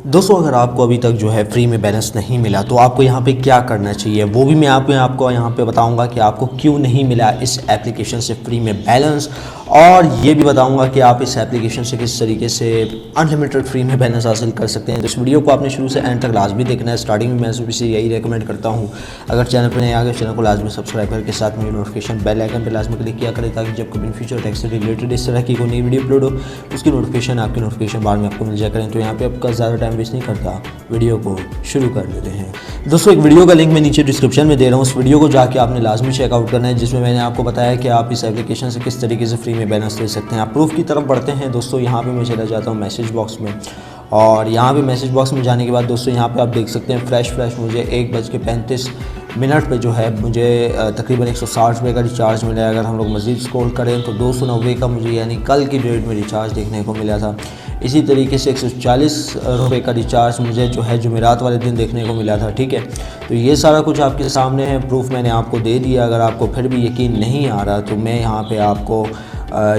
दोस्तों अगर आपको अभी तक जो है फ्री में बैलेंस नहीं मिला तो आपको यहाँ पे क्या करना चाहिए वो भी मैं आपको यहाँ पे बताऊँगा कि आपको क्यों नहीं मिला इस एप्लीकेशन से फ्री में बैलेंस, और ये भी बताऊँगा कि आप इस एप्लीकेशन से किस तरीके से अनलिमिटेड फ्री में बैलेंस हासिल कर सकते हैं। तो इस वीडियो को आपने शुरू से एंड तक लाजमी देखना है। स्टार्टिंग में मैं से यही रेकमेंड करता हूँ, अगर चैनल पर नए आ गए चैनल को लाजमी सब्सक्राइब करके साथ में नोटिफिकेशन बेल आइकन पर लाजमी क्लिक किया करें, ताकि जब कभी फ्यूचर टैक्स से रिलेटेड इस तरह की कोई नई वीडियो अपलोड हो उसकी नोटिफिकेशन आपके नोटिफिकेशन बार में आपको मिल जाया करें। तो यहाँ पे आपका ज़्यादा टाइम वेस्ट नहीं करता, वीडियो को शुरू कर देते हैं। दोस्तों एक वीडियो का लिंक मैं नीचे डिस्क्रिप्शन में दे रहा हूँ, उस वीडियो को जाके आपने लाजमी चेकआउट करना है, जिसमें मैंने आपको बताया कि आप इस एप्लीकेशन से किस तरीके से फ्री में बैलेंस ले सकते हैं। आप प्रूफ की तरफ बढ़ते हैं दोस्तों। यहाँ पे मैं चला जाता हूँ मैसेज बॉक्स में, और यहाँ पे मैसेज बॉक्स में जाने के बाद दोस्तों यहाँ पे आप देख सकते हैं फ्रेश मुझे 1:35 पे जो है मुझे तकरीबन 160 रुपये का रिचार्ज मिला है। अगर हम लोग मज़ीद स्क्रॉल करें तो 290 का मुझे यानी कल की डेट में रिचार्ज देखने को मिला था। इसी तरीके से 140 रुपये का रिचार्ज मुझे जो है जुमेरात वाले दिन देखने को मिला था। ठीक है, तो ये सारा कुछ आपके सामने है, प्रूफ मैंने आपको दे दिया। अगर आपको फिर भी यकीन नहीं आ रहा तो मैं यहाँ पे आपको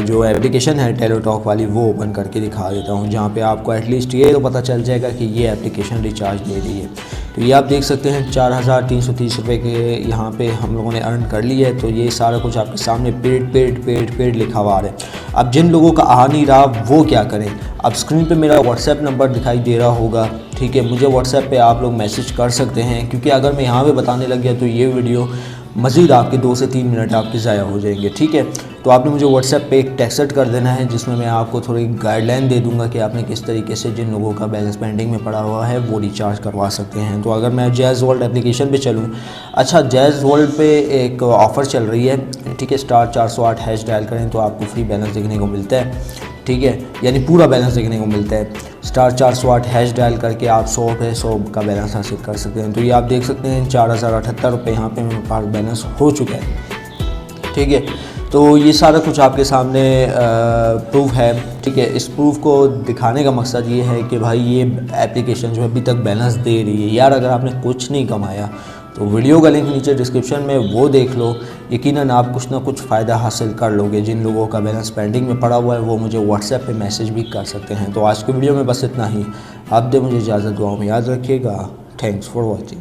जो एप्लीकेशन है टेलीटॉक वाली वो ओपन करके दिखा देता हूँ, जहाँ पे आपको एटलीस्ट ये तो पता चल जाएगा कि ये एप्लीकेशन रिचार्ज दे रही है। तो ये आप देख सकते हैं 4330 रुपये के यहाँ पे हम लोगों ने अर्न कर लिया है। तो ये सारा कुछ आपके सामने पेड लिखा हुआ है। अब जिन लोगों का आ नहीं रहा वो क्या करें, अब स्क्रीन पे मेरा व्हाट्सएप नंबर दिखाई दे रहा होगा, ठीक है, मुझे व्हाट्सएप पे आप लोग मैसेज कर सकते हैं, क्योंकि अगर मैं यहाँ पे बताने लग गया तो ये वीडियो मज़ीद आपके 2 से 3 मिनट आपके ज़ाया हो जाएंगे। ठीक है, तो आपने मुझे व्हाट्सएप पे एक टेक्स्ट कर देना है, जिसमें मैं आपको थोड़ी गाइडलाइन दे दूंगा कि आपने किस तरीके से जिन लोगों का बैलेंस पेंडिंग में पड़ा हुआ है वो रिचार्ज करवा सकते हैं। तो अगर मैं जैज़ वर्ल्ड एप्लीकेशन पे चलूँ, अच्छा जैज़ वर्ल्ड पे एक ऑफ़र चल रही है, ठीक है, *408# डायल करें तो आपको फ्री बैलेंस देखने को मिलता है। ठीक है, यानी पूरा बैलेंस देखने को मिलता है। *408# डायल करके आप 100 पे 100 का बैलेंस हासिल कर सकते हैं। तो ये आप देख सकते हैं 4078 रुपये यहाँ पे मेरे पास बैलेंस हो चुका है। ठीक है, तो ये सारा कुछ आपके सामने प्रूफ है। ठीक है, इस प्रूफ को दिखाने का मकसद ये है कि भाई ये एप्लीकेशन जो अभी तक बैलेंस दे रही है। यार अगर आपने कुछ नहीं कमाया तो वीडियो का लिंक नीचे डिस्क्रिप्शन में वो देख लो, यकीनन आप कुछ ना कुछ फ़ायदा हासिल कर लोगे। जिन लोगों का बैलेंस पेंडिंग में पड़ा हुआ है वो मुझे व्हाट्सएप पे मैसेज भी कर सकते हैं। तो आज की वीडियो में बस इतना ही। आप दे मुझे इजाज़त, दुआओं में याद रखिएगा। Thanks for watching.